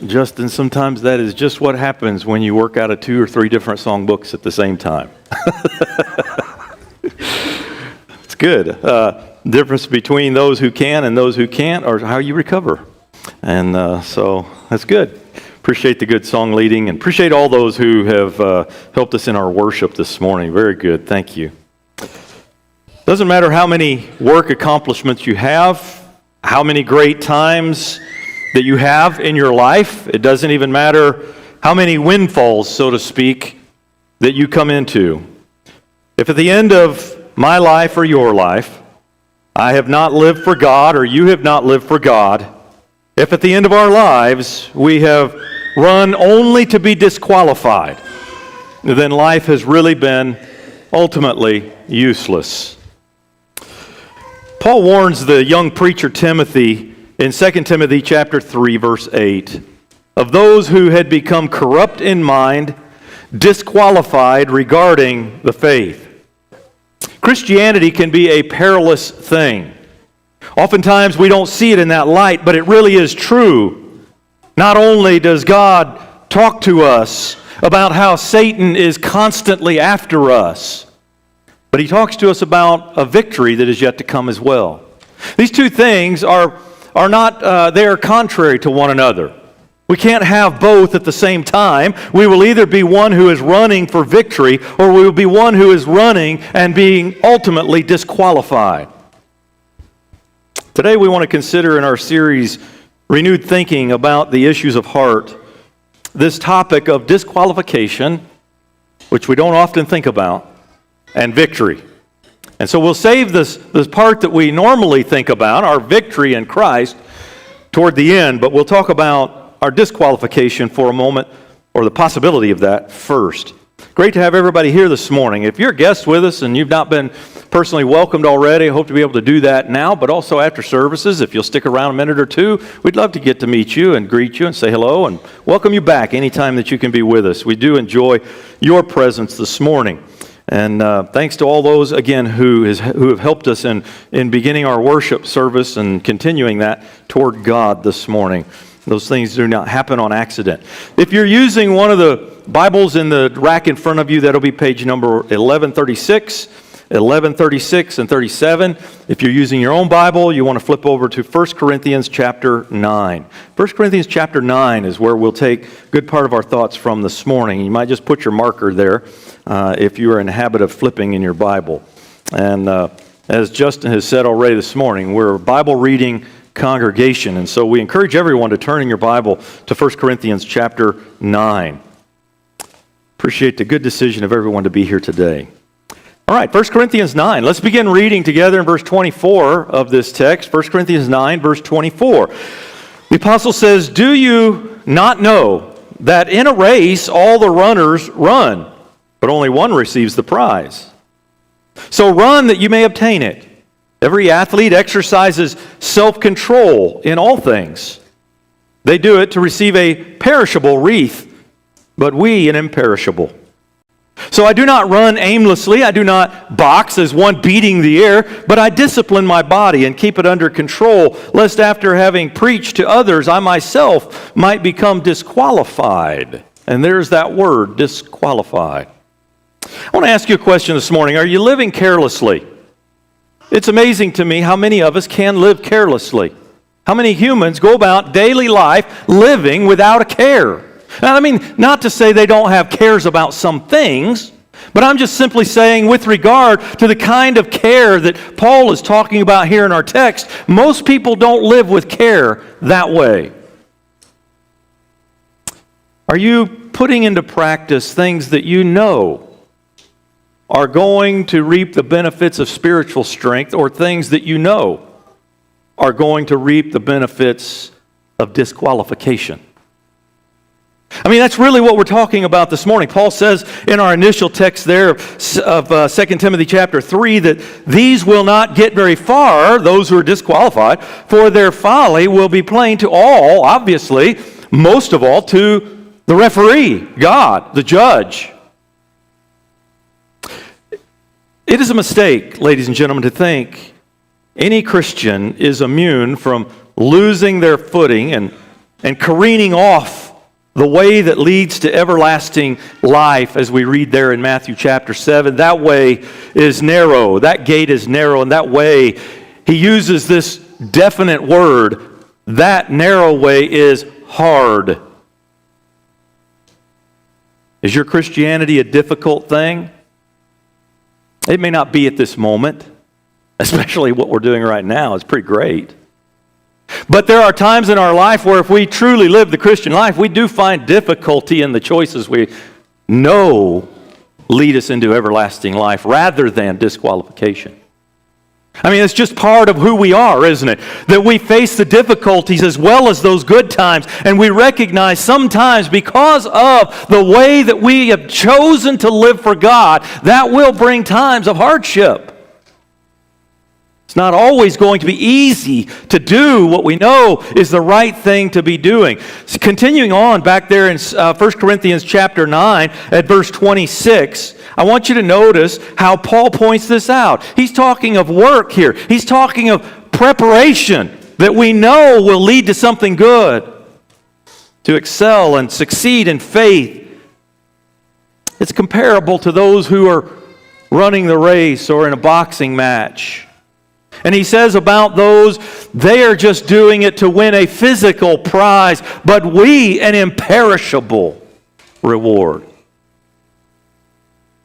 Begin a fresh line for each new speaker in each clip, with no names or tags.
Justin, sometimes that is just what happens when you work out of 2 or 3 different songbooks at the same time. It's good. Difference between those who can and those who can't are how you recover. And so that's good. Appreciate the good song leading and appreciate all those who have helped us in our worship this morning. Very good. Thank you. Doesn't matter how many work accomplishments you have, how many great times that you have in your life. It doesn't even matter how many windfalls, so to speak, that you come into. If at the end of my life or your life, I have not lived for God or you have not lived for God, if at the end of our lives we have run only to be disqualified, then life has really been ultimately useless. Paul warns the young preacher Timothy in 2 Timothy chapter 3, verse 8, of those who had become corrupt in mind, disqualified regarding the faith. Christianity can be a perilous thing. Oftentimes we don't see it in that light, but it really is true. Not only does God talk to us about how Satan is constantly after us, but he talks to us about a victory that is yet to come as well. These two things are not, they are contrary to one another. We can't have both at the same time. We will either be one who is running for victory, or we will be one who is running and being ultimately disqualified. Today we want to consider in our series, Renewed Thinking about the Issues of Heart, this topic of disqualification, which we don't often think about, and victory. And so we'll save this part that we normally think about, our victory in Christ, toward the end, but we'll talk about our disqualification for a moment, or the possibility of that first. Great to have everybody here this morning. If you're a guest with us and you've not been personally welcomed already, I hope to be able to do that now, but also after services. If you'll stick around a minute or two, we'd love to get to meet you and greet you and say hello and welcome you back anytime that you can be with us. We do enjoy your presence this morning. And thanks to all those, again, who have helped us in beginning our worship service and continuing that toward God this morning. Those things do not happen on accident. If you're using one of the Bibles in the rack in front of you, that'll be page number 1136, 1136 and 37. If you're using your own Bible, you want to flip over to 1 Corinthians chapter 9. 1 Corinthians chapter 9 is where we'll take a good part of our thoughts from this morning. You might just put your marker there if you are in the habit of flipping in your Bible. And as Justin has said already this morning, we're a Bible reading congregation, and so we encourage everyone to turn in your Bible to 1 Corinthians chapter 9. Appreciate the good decision of everyone to be here today. All right, 1 Corinthians 9. Let's begin reading together in verse 24 of this text. 1 Corinthians 9, verse 24. The apostle says, "Do you not know that in a race all the runners run, but only one receives the prize? So run that you may obtain it. Every athlete exercises self-control in all things. They do it to receive a perishable wreath, but we an imperishable. So I do not run aimlessly, I do not box as one beating the air, but I discipline my body and keep it under control, lest after having preached to others, I myself might become disqualified." And there's that word, disqualified. I want to ask you a question this morning. Are you living carelessly? It's amazing to me how many of us can live carelessly. How many humans go about daily life living without a care? Now, I mean, not to say they don't have cares about some things, but I'm just simply saying with regard to the kind of care that Paul is talking about here in our text, most people don't live with care that way. Are you putting into practice things that you know are going to reap the benefits of spiritual strength, or things that you know are going to reap the benefits of disqualification? I mean, that's really what we're talking about this morning. Paul says in our initial text there of 2 Timothy chapter 3 that these will not get very far, those who are disqualified, for their folly will be plain to all, obviously, most of all to the referee, God, the judge. It is a mistake, ladies and gentlemen, to think any Christian is immune from losing their footing and and careening off the way that leads to everlasting life, as we read there in Matthew chapter 7. That way is narrow. That gate is narrow, and that way, he uses this definite word. That narrow way is hard. Is your Christianity a difficult thing? It may not be at this moment, especially what we're doing right now. It's pretty great. But there are times in our life where if we truly live the Christian life, we do find difficulty in the choices we know lead us into everlasting life rather than disqualification. I mean, it's just part of who we are, isn't it? That we face the difficulties as well as those good times. And we recognize sometimes because of the way that we have chosen to live for God, that will bring times of hardship. It's not always going to be easy to do what we know is the right thing to be doing. So continuing on back there in 1 Corinthians chapter 9 at verse 26, I want you to notice how Paul points this out. He's talking of work here. He's talking of preparation that we know will lead to something good, to excel and succeed in faith. It's comparable to those who are running the race or in a boxing match. And he says about those, they are just doing it to win a physical prize, but we an imperishable reward.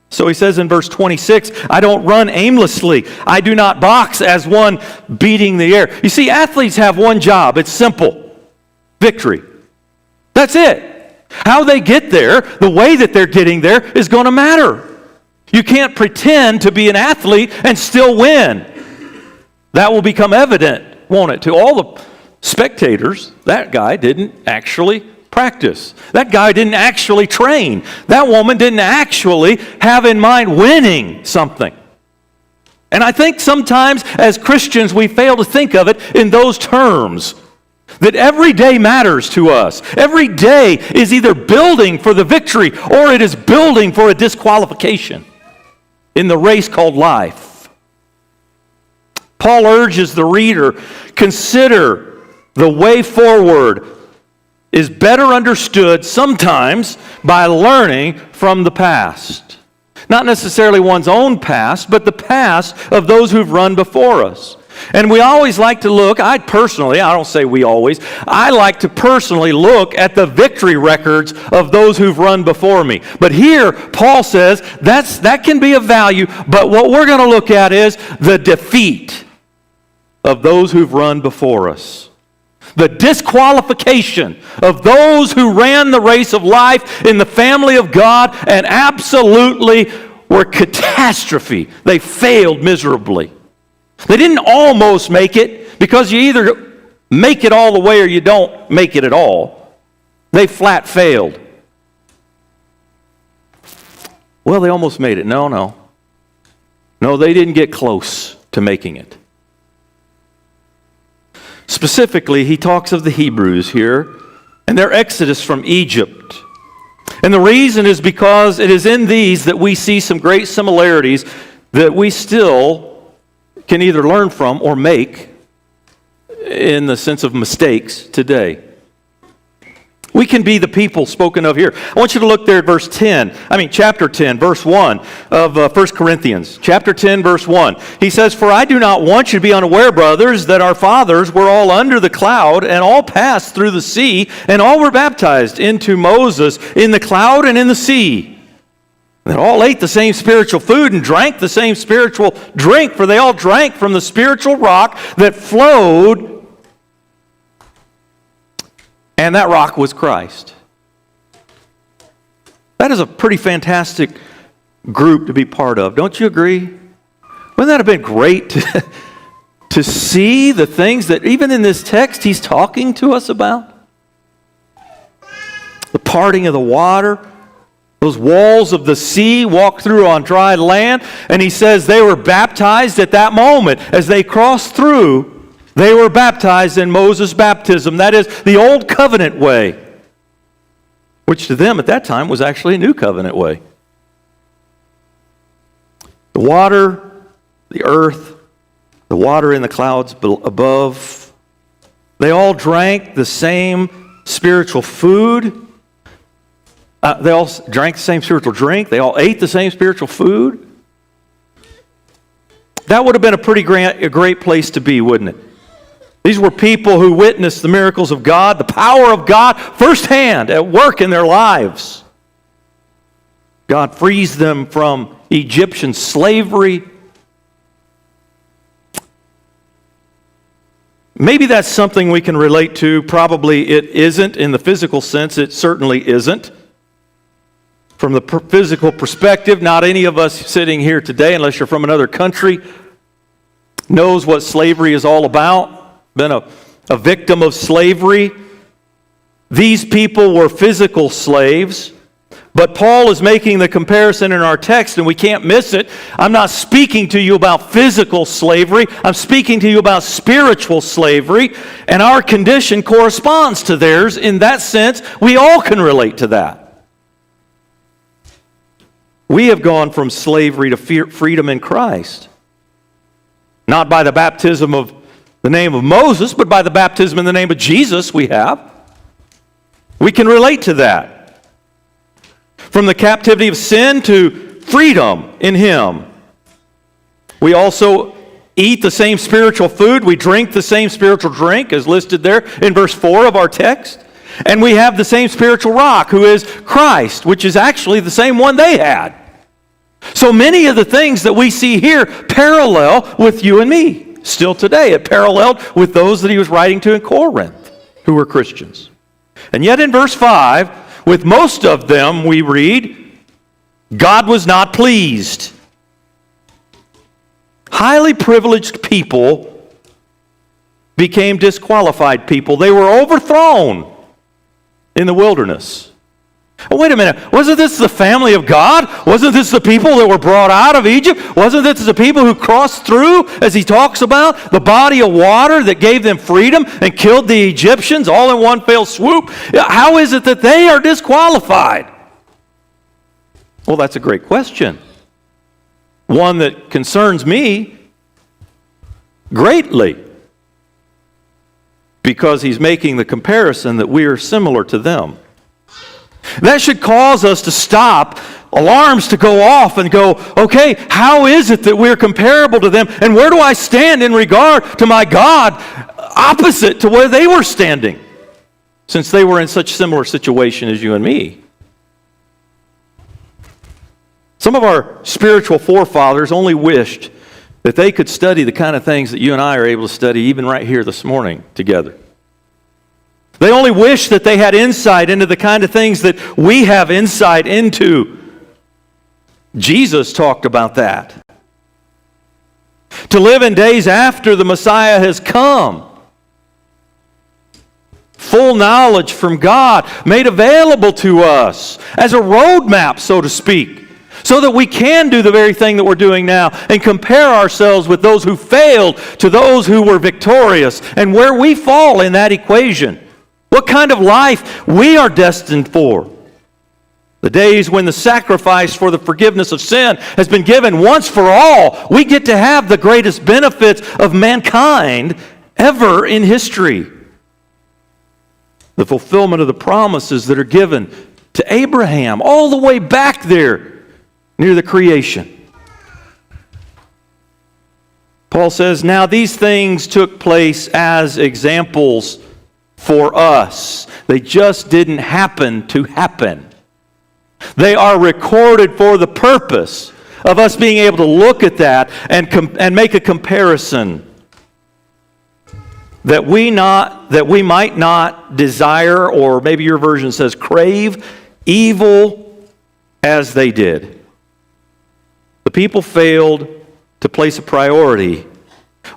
So he says in verse 26, I don't run aimlessly. I do not box as one beating the air. You see, athletes have one job. It's simple. Victory. That's it. How they get there, the way that they're getting there is going to matter. You can't pretend to be an athlete and still win. That will become evident, won't it, to all the spectators. That guy didn't actually practice. That guy didn't actually train. That woman didn't actually have in mind winning something. And I think sometimes as Christians we fail to think of it in those terms. That every day matters to us. Every day is either building for the victory or it is building for a disqualification in the race called life. Paul urges the reader, consider the way forward is better understood sometimes by learning from the past. Not necessarily one's own past, but the past of those who've run before us. And we always like to look, I don't say we always, I like to personally look at the victory records of those who've run before me. But here, Paul says that can be of value, but what we're going to look at is the defeat of those who've run before us. The disqualification of those who ran the race of life in the family of God and absolutely were catastrophe. They failed miserably. They didn't almost make it because you either make it all the way or you don't make it at all. They flat failed. Well, they almost made it. No, they didn't get close to making it. Specifically, he talks of the Hebrews here and their exodus from Egypt. And the reason is because it is in these that we see some great similarities that we still can either learn from or make in the sense of mistakes today. We can be the people spoken of here. I want you to look there at chapter 10, verse 1 of 1 Corinthians. Chapter 10, verse 1. He says, For I do not want you to be unaware, brothers, that our fathers were all under the cloud and all passed through the sea, and all were baptized into Moses in the cloud and in the sea. And all ate the same spiritual food and drank the same spiritual drink, for they all drank from the spiritual rock that flowed, and that rock was Christ. That is a pretty fantastic group to be part of. Don't you agree? Wouldn't that have been great to see the things that even in this text he's talking to us about? The parting of the water, those walls of the sea walked through on dry land, and he says they were baptized at that moment as they crossed through. They were baptized in Moses' baptism. That is the old covenant way, which to them at that time was actually a new covenant way. The water, the earth, the water in the clouds above, they all drank the same spiritual food. They all drank the same spiritual drink. They all ate the same spiritual food. That would have been a great place to be, wouldn't it? These were people who witnessed the miracles of God, the power of God firsthand at work in their lives. God frees them from Egyptian slavery. Maybe that's something we can relate to. Probably it isn't in the physical sense. It certainly isn't. From the physical perspective, not any of us sitting here today, unless you're from another country, knows what slavery is all about. Been a victim of slavery. These people were physical slaves. But Paul is making the comparison in our text, and we can't miss it. I'm not speaking to you about physical slavery. I'm speaking to you about spiritual slavery, and our condition corresponds to theirs. In that sense, we all can relate to that. We have gone from slavery to freedom in Christ. Not by the baptism of the name of Moses, but by the baptism in the name of Jesus we have. We can relate to that. From the captivity of sin to freedom in Him. We also eat the same spiritual food. We drink the same spiritual drink as listed there in verse 4 of our text. And we have the same spiritual rock, who is Christ, which is actually the same one they had. So many of the things that we see here parallel with you and me still today. It paralleled with those that he was writing to in Corinth, who were Christians. And yet in verse 5, with most of them we read, God was not pleased. Highly privileged people became disqualified people. They were overthrown in the wilderness. Oh, wait a minute. Wasn't this the family of God? Wasn't this the people that were brought out of Egypt? Wasn't this the people who crossed through, as he talks about, the body of water that gave them freedom and killed the Egyptians all in one fell swoop? How is it that they are disqualified? Well, that's a great question. One that concerns me greatly, because he's making the comparison that we are similar to them. That should cause us to stop, alarms to go off and go, okay, how is it that we're comparable to them? And where do I stand in regard to my God opposite to where they were standing, since they were in such similar situation as you and me? Some of our spiritual forefathers only wished that they could study the kind of things that you and I are able to study even right here this morning together. They only wish that they had insight into the kind of things that we have insight into. Jesus talked about that. To live in days after the Messiah has come. Full knowledge from God made available to us as a roadmap, so to speak, so that we can do the very thing that we're doing now and compare ourselves with those who failed to those who were victorious and where we fall in that equation. What kind of life we are destined for. The days when the sacrifice for the forgiveness of sin has been given once for all, we get to have the greatest benefits of mankind ever in history. The fulfillment of the promises that are given to Abraham all the way back there near the creation. Paul says, now these things took place as examples for us. They just didn't happen to happen. They are recorded for the purpose of us being able to look at that and make a comparison. That we might not desire, or maybe your version says crave, evil as they did. The people failed to place a priority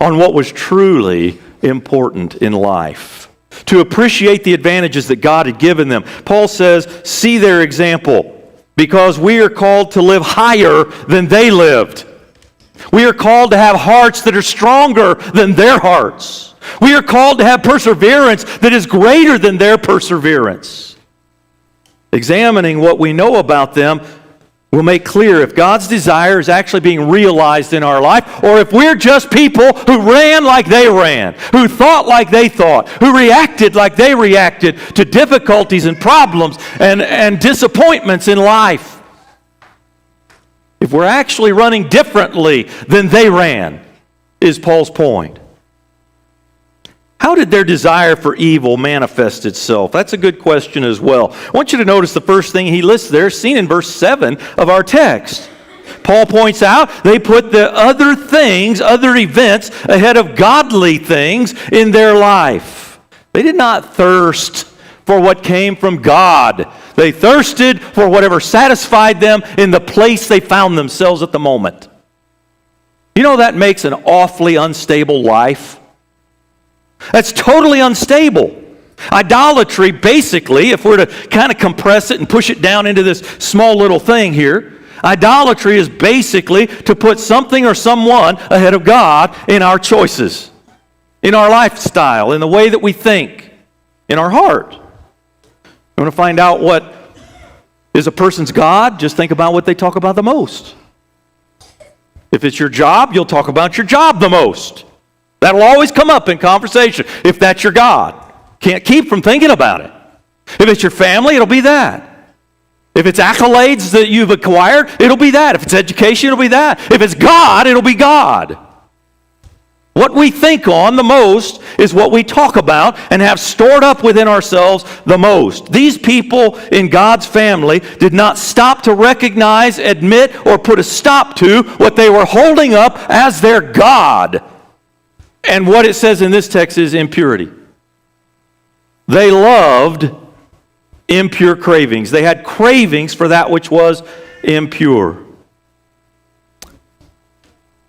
on what was truly important in life, to appreciate the advantages that God had given them. Paul says, see their example, because we are called to live higher than they lived. We are called to have hearts that are stronger than their hearts. We are called to have perseverance that is greater than their perseverance. Examining what we know about them, will make clear if God's desire is actually being realized in our life, or if we're just people who ran like they ran, who thought like they thought, who reacted like they reacted to difficulties and problems and disappointments in life. If we're actually running differently than they ran, is Paul's point. How did their desire for evil manifest itself? That's a good question as well. I want you to notice the first thing he lists there, seen in verse 7 of our text. Paul points out they put the other things, other events, ahead of godly things in their life. They did not thirst for what came from God. They thirsted for whatever satisfied them in the place they found themselves at the moment. You know, that makes an awfully unstable life. That's totally unstable. Idolatry, basically, if we're to kind of compress it and push it down into this small little thing here, idolatry is basically to put something or someone ahead of God in our choices, in our lifestyle, in the way that we think, in our heart. You want to find out what is a person's God? Just think about what they talk about the most. If it's your job, you'll talk about your job the most. That'll always come up in conversation if that's your God. Can't keep from thinking about it. If it's your family, it'll be that. If it's accolades that you've acquired, it'll be that. If it's education, it'll be that. If it's God, it'll be God. What we think on the most is what we talk about and have stored up within ourselves the most. These people in God's family did not stop to recognize, admit, or put a stop to what they were holding up as their God. And what it says in this text is impurity. They loved impure cravings. They had cravings for that which was impure.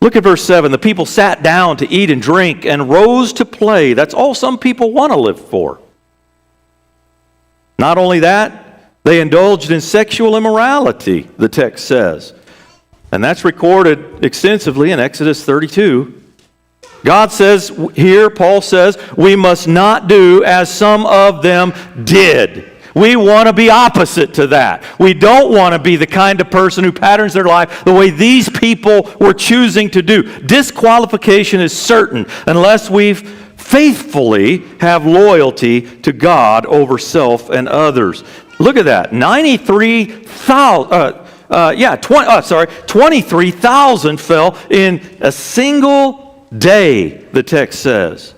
Look at verse 7. The people sat down to eat and drink and rose to play. That's all some people want to live for. Not only that, they indulged in sexual immorality, the text says. And that's recorded extensively in Exodus 32. God says here, Paul says, we must not do as some of them did. We want to be opposite to that. We don't want to be the kind of person who patterns their life the way these people were choosing to do. Disqualification is certain unless we faithfully have loyalty to God over self and others. Look at that. 23,000 fell in a single day, the text says.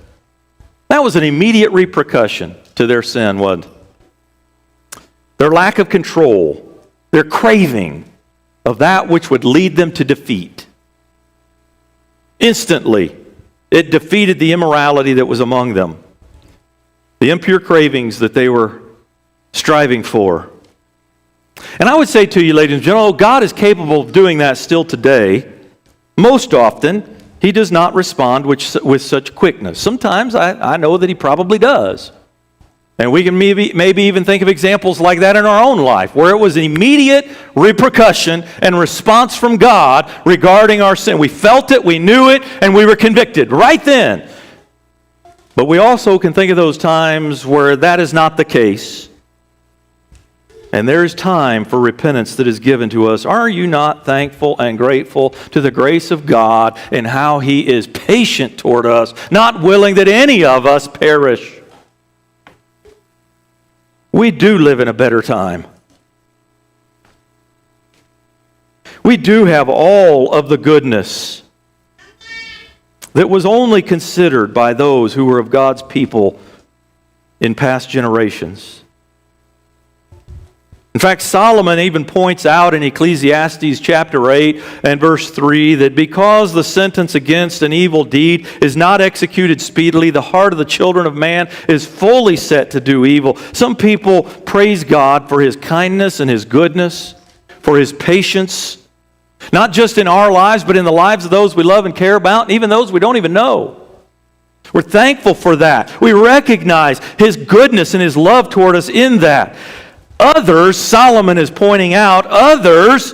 That was an immediate repercussion to their sin, wasn't it? Their lack of control, their craving of that which would lead them to defeat. Instantly, it defeated the immorality that was among them, the impure cravings that they were striving for. And I would say to you, ladies and gentlemen, God is capable of doing that still today. Most often, He does not respond with such quickness. Sometimes I know that He probably does. And we can maybe even think of examples like that in our own life, where it was an immediate repercussion and response from God regarding our sin. We felt it, we knew it, and we were convicted right then. But we also can think of those times where that is not the case. And there is time for repentance that is given to us. Are you not thankful and grateful to the grace of God and how He is patient toward us, not willing that any of us perish? We do live in a better time. We do have all of the goodness that was only considered by those who were of God's people in past generations. In fact, Solomon even points out in Ecclesiastes chapter 8 and verse 3 that because the sentence against an evil deed is not executed speedily, the heart of the children of man is fully set to do evil. Some people praise God for His kindness and His goodness, for His patience, not just in our lives, but in the lives of those we love and care about, and even those we don't even know. We're thankful for that. We recognize His goodness and His love toward us in that. Others, Solomon is pointing out, others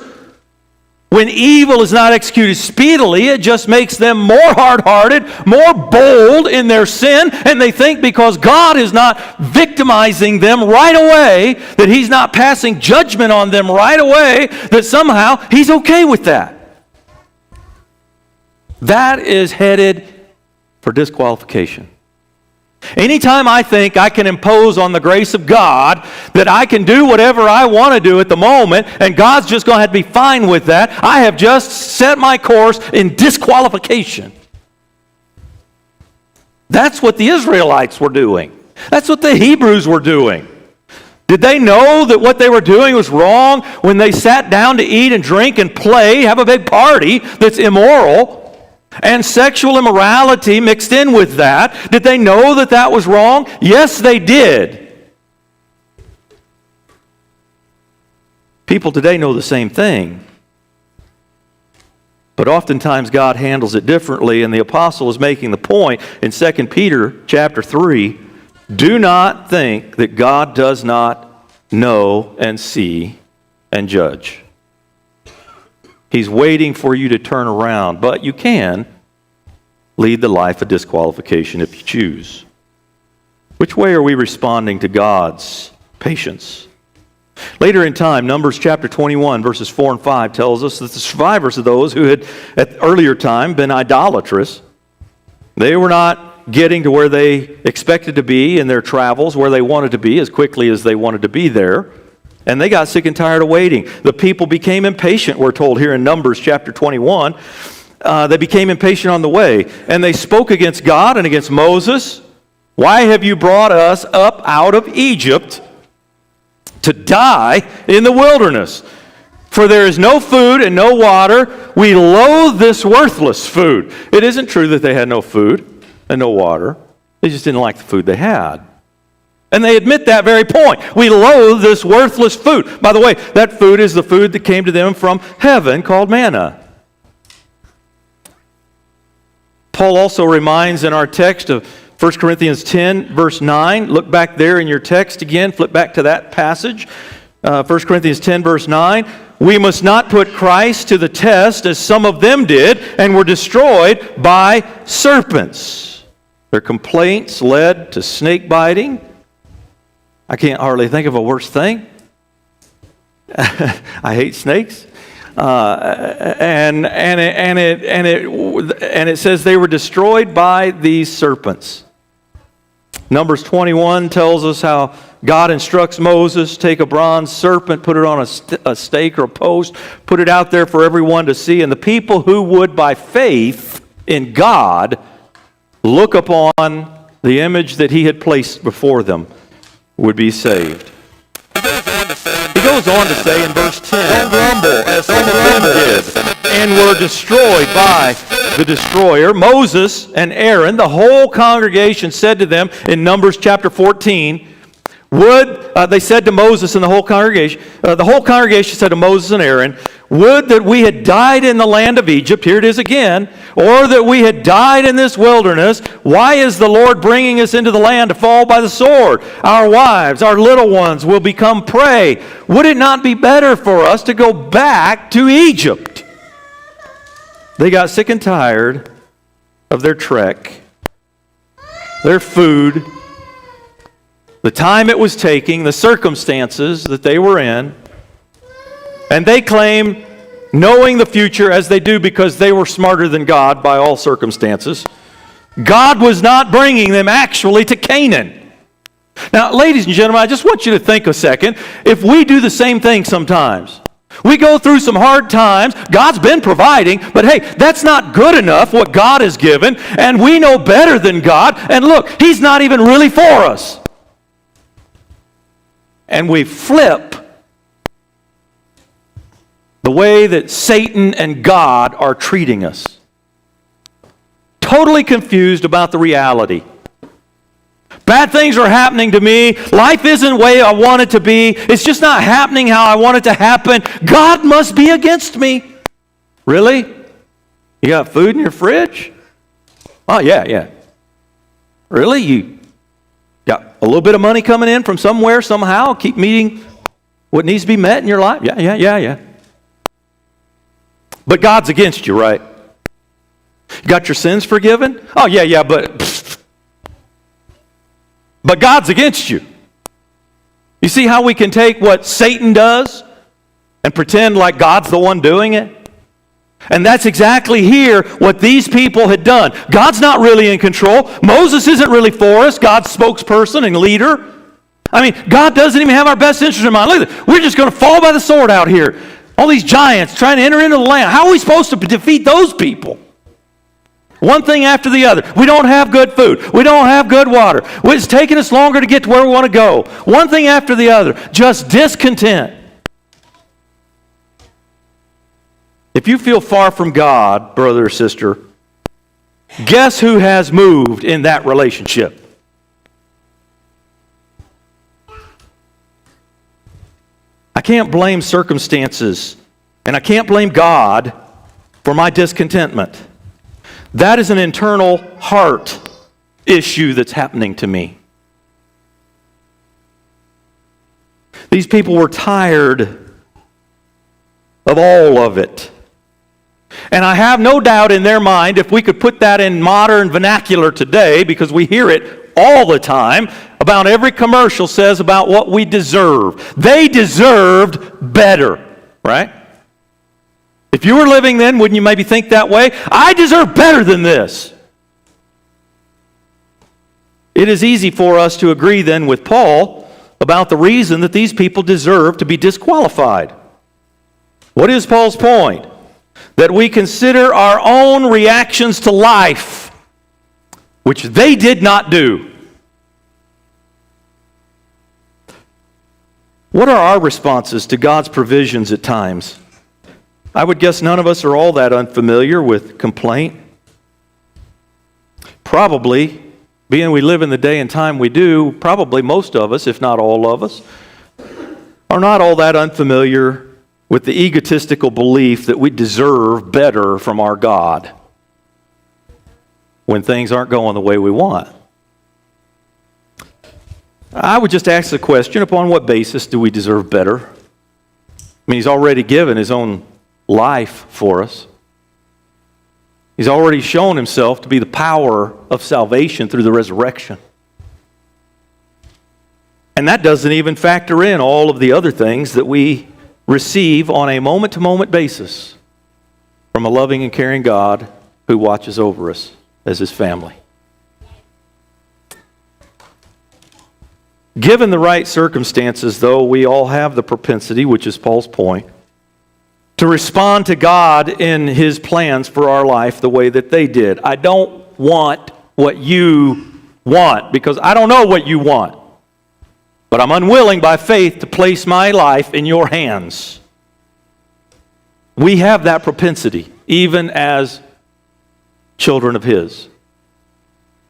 When evil is not executed speedily, it just makes them more hard-hearted, more bold in their sin, and they think because God is not victimizing them right away, that He's not passing judgment on them right away, that somehow He's okay with that. That is headed for disqualification. Anytime I think I can impose on the grace of God, that I can do whatever I want to do at the moment, and God's just going to have to be fine with that, I have just set my course in disqualification. That's what the Israelites were doing. That's what the Hebrews were doing. Did they know that what they were doing was wrong when they sat down to eat and drink and play, have a big party that's immoral, and sexual immorality mixed in with that? Did they know that that was wrong? Yes, they did. People today know the same thing. But oftentimes God handles it differently, and the apostle is making the point in 2 Peter chapter 3, do not think that God does not know and see and judge. He's waiting for you to turn around, but you can lead the life of disqualification if you choose. Which way are we responding to God's patience? Later in time, Numbers chapter 21, verses 4 and 5 tells us that the survivors of those who had at earlier time been idolatrous, they were not getting to where they expected to be in their travels, where they wanted to be as quickly as they wanted to be there. And they got sick and tired of waiting. The people became impatient, we're told here in Numbers chapter 21. They became impatient on the way. And they spoke against God and against Moses. Why have you brought us up out of Egypt to die in the wilderness? For there is no food and no water. We loathe this worthless food. It isn't true that they had no food and no water. They just didn't like the food they had. And they admit that very point. We loathe this worthless food. By the way, that food is the food that came to them from heaven called manna. Paul also reminds in our text of 1 Corinthians 10, verse 9. Look back there in your text again. Flip back to that passage. 1 Corinthians 10, verse 9. We must not put Christ to the test as some of them did and were destroyed by serpents. Their complaints led to snake biting. I can't hardly think of a worse thing. I hate snakes. And it says they were destroyed by these serpents. Numbers 21 tells us how God instructs Moses, take a bronze serpent, put it on a stake or a post, put it out there for everyone to see. And the people who would, by faith in God, look upon the image that He had placed before them, would be saved. He goes on to say in verse 10, don't grumble as some of them did, and were destroyed by the destroyer. Moses and Aaron, the whole congregation said to them in Numbers chapter 14, they said to Moses and the whole congregation said to Moses and Aaron, would that we had died in the land of Egypt, here it is again, or that we had died in this wilderness. Why is the Lord bringing us into the land to fall by the sword? Our wives, our little ones will become prey. Would it not be better for us to go back to Egypt? They got sick and tired of their trek, their food, the time it was taking, the circumstances that they were in. And they claim, knowing the future as they do because they were smarter than God by all circumstances, God was not bringing them actually to Canaan. Now, ladies and gentlemen, I just want you to think a second. If we do the same thing sometimes, we go through some hard times, God's been providing, but hey, that's not good enough what God has given, and we know better than God, and look, He's not even really for us. And we flip the way that Satan and God are treating us. Totally confused about the reality. Bad things are happening to me. Life isn't the way I want it to be. It's just not happening how I want it to happen. God must be against me. Really? You got food in your fridge? Oh, yeah. Really? You got a little bit of money coming in from somewhere, somehow? Keep meeting what needs to be met in your life? Yeah. But God's against you, right? You got your sins forgiven? Oh, yeah, but God's against you. You see how we can take what Satan does and pretend like God's the one doing it? And that's exactly here what these people had done. God's not really in control. Moses isn't really for us, God's spokesperson and leader. I mean, God doesn't even have our best interest in mind. Look at this. We're just going to fall by the sword out here. All these giants trying to enter into the land. How are we supposed to defeat those people? One thing after the other. We don't have good food. We don't have good water. It's taking us longer to get to where we want to go. One thing after the other. Just discontent. If you feel far from God, brother or sister, guess who has moved in that relationship? I can't blame circumstances, and I can't blame God for my discontentment. That is an internal heart issue that's happening to me. These people were tired of all of it. And I have no doubt in their mind, if we could put that in modern vernacular today, because we hear it all the time, about every commercial says about what we deserve. They deserved better, right? If you were living then, wouldn't you maybe think that way? I deserve better than this. It is easy for us to agree then with Paul about the reason that these people deserve to be disqualified. What is Paul's point? That we consider our own reactions to life, which they did not do. What are our responses to God's provisions at times? I would guess none of us are all that unfamiliar with complaint. Probably, being we live in the day and time we do, probably most of us, if not all of us, are not all that unfamiliar with the egotistical belief that we deserve better from our God when things aren't going the way we want. I would just ask the question, upon what basis do we deserve better? I mean, He's already given His own life for us. He's already shown Himself to be the power of salvation through the resurrection. And that doesn't even factor in all of the other things that we receive on a moment-to-moment basis from a loving and caring God who watches over us as His family. Given the right circumstances, though, we all have the propensity, which is Paul's point, to respond to God in His plans for our life the way that they did. I don't want what you want because I don't know what you want. But I'm unwilling by faith to place my life in your hands. We have that propensity, even as children of His.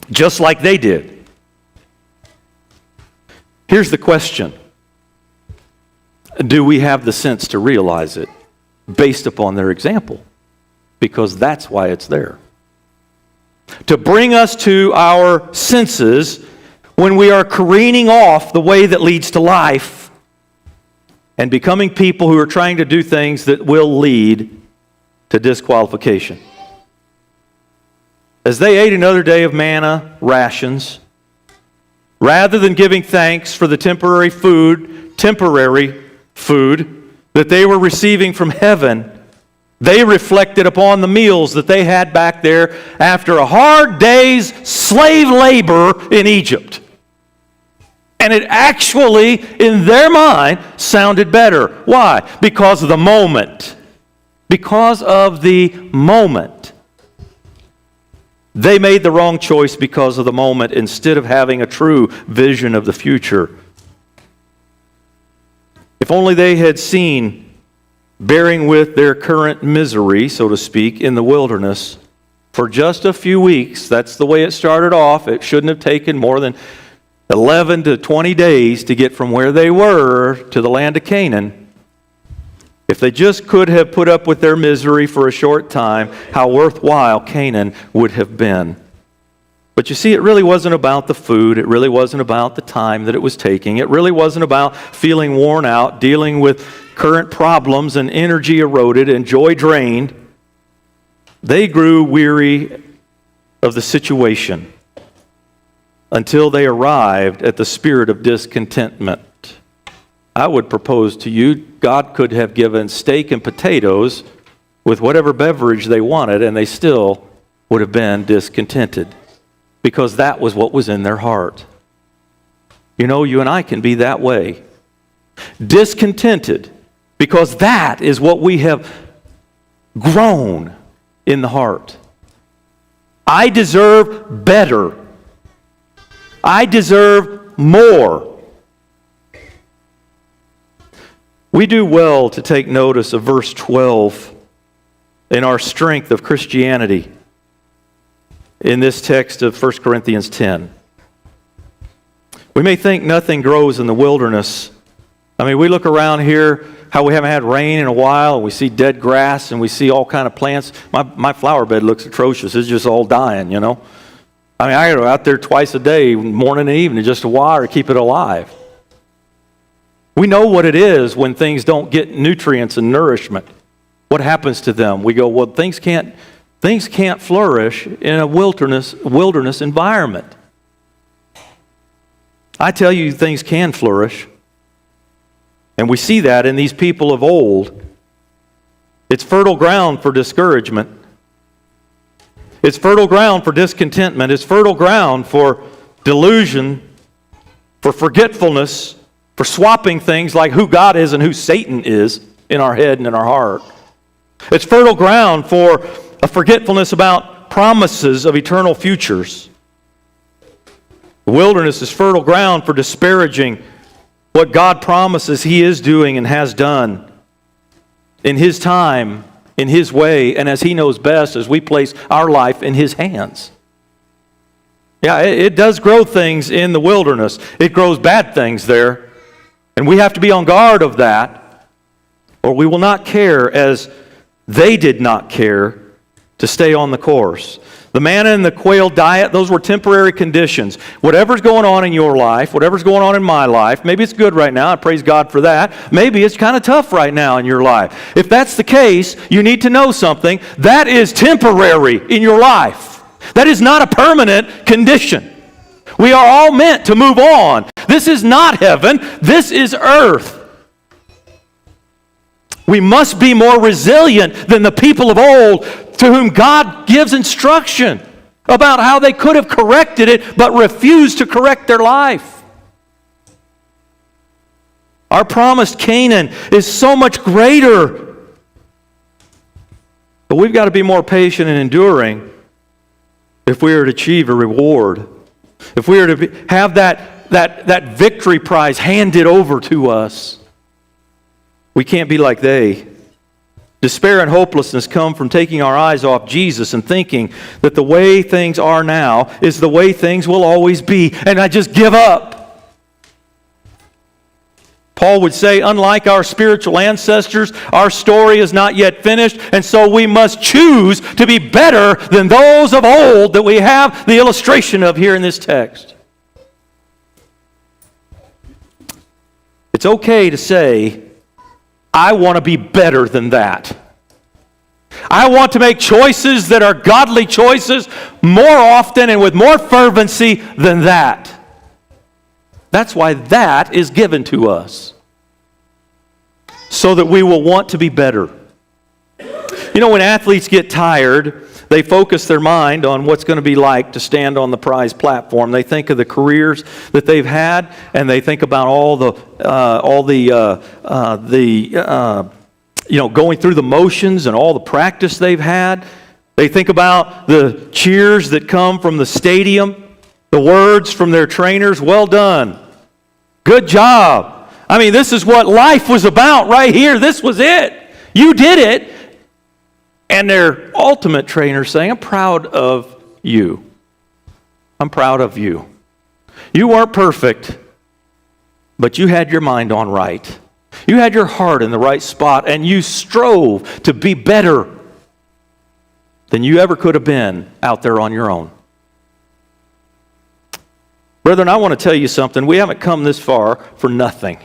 Just like they did. Here's the question. Do we have the sense to realize it based upon their example? Because that's why it's there. To bring us to our senses when we are careening off the way that leads to life and becoming people who are trying to do things that will lead to disqualification. As they ate another day of manna rations, rather than giving thanks for the temporary food that they were receiving from heaven, they reflected upon the meals that they had back there after a hard day's slave labor in Egypt. And it actually, in their mind, sounded better. Why? Because of the moment. Because of the moment. They made the wrong choice because of the moment instead of having a true vision of the future. If only they had seen, bearing with their current misery, so to speak, in the wilderness for just a few weeks. That's the way it started off. It shouldn't have taken more than 11 to 20 days to get from where they were to the land of Canaan. If they just could have put up with their misery for a short time, how worthwhile Canaan would have been. But you see, it really wasn't about the food. It really wasn't about the time that it was taking. It really wasn't about feeling worn out, dealing with current problems and energy eroded and joy drained. They grew weary of the situation until they arrived at the spirit of discontentment. I would propose to you, God could have given steak and potatoes with whatever beverage they wanted, and they still would have been discontented, because that was what was in their heart. You know, you and I can be that way. Discontented, because that is what we have grown in the heart. I deserve better. I deserve more. We do well to take notice of verse 12 in our strength of Christianity in this text of 1 Corinthians 10. We may think nothing grows in the wilderness. I mean, we look around here, how we haven't had rain in a while, and we see dead grass, and we see all kind of plants. My flower bed looks atrocious. It's just all dying, you know. I mean, I go out there twice a day, morning and evening, just to water, keep it alive. We know what it is when things don't get nutrients and nourishment. What happens to them? We go, well, things can't flourish in a wilderness environment. I tell you, things can flourish. And we see that in these people of old. It's fertile ground for discouragement. It's fertile ground for discontentment. It's fertile ground for delusion, for forgetfulness, for swapping things like who God is and who Satan is in our head and in our heart. It's fertile ground for a forgetfulness about promises of eternal futures. The wilderness is fertile ground for disparaging what God promises He is doing and has done in His time, in His way, and as He knows best as we place our life in His hands. Yeah, it does grow things in the wilderness. It grows bad things there. And we have to be on guard of that, or we will not care as they did not care to stay on the course. The manna and the quail diet, those were temporary conditions. Whatever's going on in your life, whatever's going on in my life, maybe it's good right now, I praise God for that. Maybe it's kind of tough right now in your life. If that's the case, you need to know something. That is temporary in your life. That is not a permanent condition. We are all meant to move on. This is not heaven. This is earth. We must be more resilient than the people of old to whom God gives instruction about how they could have corrected it but refused to correct their life. Our promised Canaan is so much greater. But we've got to be more patient and enduring if we are to achieve a reward. If we are to have that victory prize handed over to us. We can't be like they. Despair and hopelessness come from taking our eyes off Jesus and thinking that the way things are now is the way things will always be, and I just give up. Paul would say, unlike our spiritual ancestors, our story is not yet finished, and so we must choose to be better than those of old that we have the illustration of here in this text. It's okay to say, I want to be better than that. I want to make choices that are godly choices more often and with more fervency than that. That's why that is given to us. So that we will want to be better. You know, when athletes get tired, they focus their mind on what's going to be like to stand on the prize platform. They think of the careers that they've had, and they think about all the going through the motions and all the practice they've had. They think about the cheers that come from the stadium, the words from their trainers, well done, good job. I mean, this is what life was about right here. This was it. You did it. And their ultimate trainer saying, I'm proud of you. I'm proud of you. You weren't perfect, but you had your mind on right. You had your heart in the right spot, and you strove to be better than you ever could have been out there on your own. Brethren, I want to tell you something. We haven't come this far for nothing.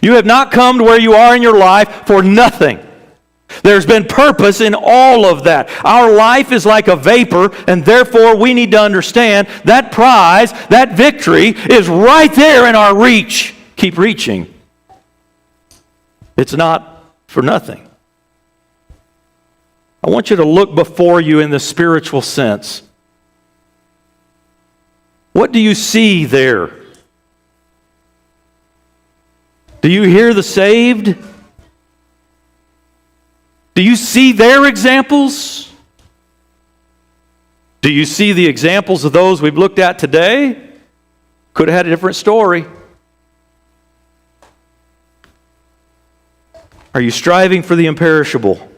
You have not come to where you are in your life for nothing. There's been purpose in all of that. Our life is like a vapor, and therefore we need to understand that prize, that victory, is right there in our reach. Keep reaching. It's not for nothing. I want you to look before you in the spiritual sense. What do you see there? Do you hear the saved? Do you see their examples? Do you see the examples of those we've looked at today? Could have had a different story. Are you striving for the imperishable?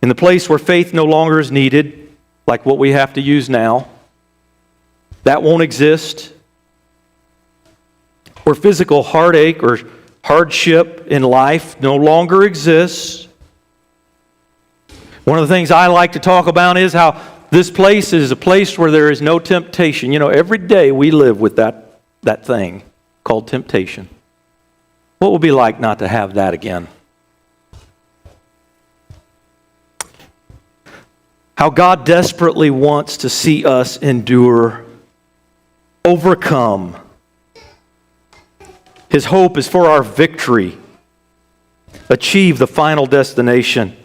In the place where faith no longer is needed, like what we have to use now, that won't exist. Where physical heartache or hardship in life no longer exists. One of the things I like to talk about is how this place is a place where there is no temptation. You know, every day we live with that thing called temptation. What would it be like not to have that again? How God desperately wants to see us endure, overcome. His hope is for our victory, achieve the final destination.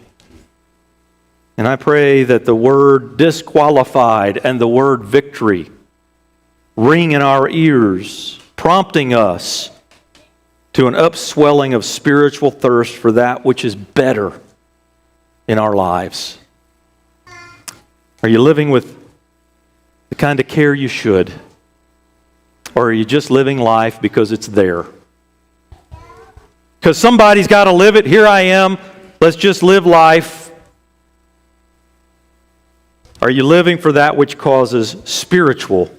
And I pray that the word disqualified and the word victory ring in our ears, prompting us to an upswelling of spiritual thirst for that which is better in our lives. Are you living with the kind of care you should? Or are you just living life because it's there? Because somebody's got to live it. Here I am. Let's just live life. Are you living for that which causes spiritual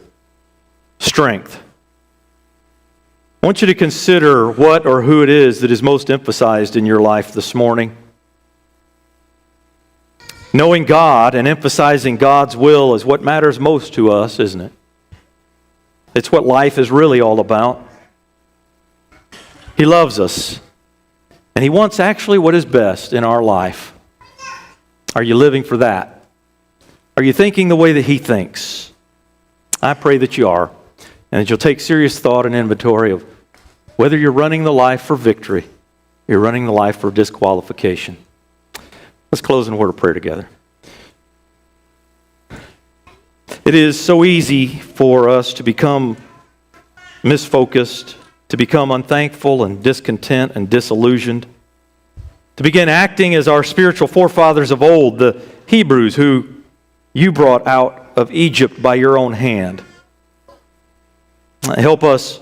strength? I want you to consider what or who it is that is most emphasized in your life this morning. Knowing God and emphasizing God's will is what matters most to us, isn't it? It's what life is really all about. He loves us, and He wants actually what is best in our life. Are you living for that? Are you thinking the way that He thinks? I pray that you are, and that you'll take serious thought and inventory of whether you're running the life for victory, you're running the life for disqualification. Let's close in a word of prayer together. It is so easy for us to become misfocused, to become unthankful and discontent and disillusioned, to begin acting as our spiritual forefathers of old, the Hebrews who you brought out of Egypt by your own hand. Help us,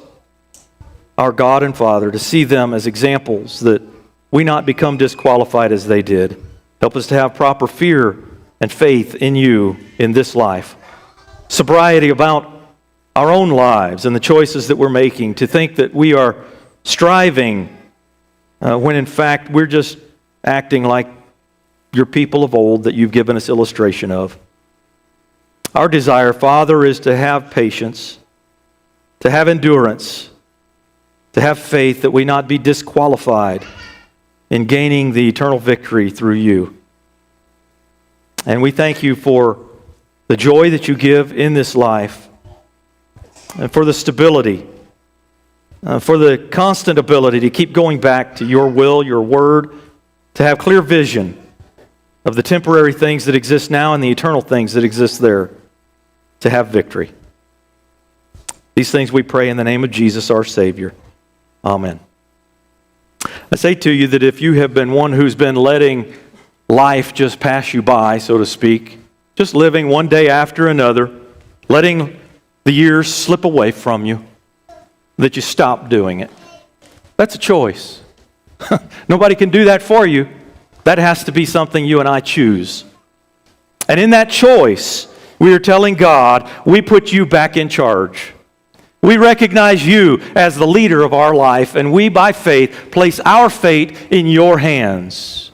our God and Father, to see them as examples that we not become disqualified as they did. Help us to have proper fear and faith in you in this life. Sobriety about our own lives and the choices that we're making, to think that we are striving when in fact we're just acting like your people of old that you've given us illustration of. Our desire, Father, is to have patience, to have endurance, to have faith that we not be disqualified in gaining the eternal victory through you. And we thank you for the joy that you give in this life, and for the stability, for the constant ability to keep going back to your will, your word, to have clear vision of the temporary things that exist now and the eternal things that exist there, to have victory. These things we pray in the name of Jesus, our Savior. Amen. I say to you that if you have been one who's been letting life just pass you by, so to speak, just living one day after another, letting the years slip away from you, that you stop doing it. That's a choice. Nobody can do that for you. That has to be something you and I choose. And in that choice, we are telling God, we put you back in charge. We recognize you as the leader of our life, and we, by faith, place our fate in your hands.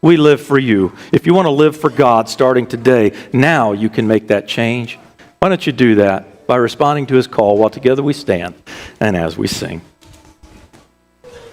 We live for you. If you want to live for God starting today, now you can make that change. Why don't you do that by responding to His call while together we stand and as we sing.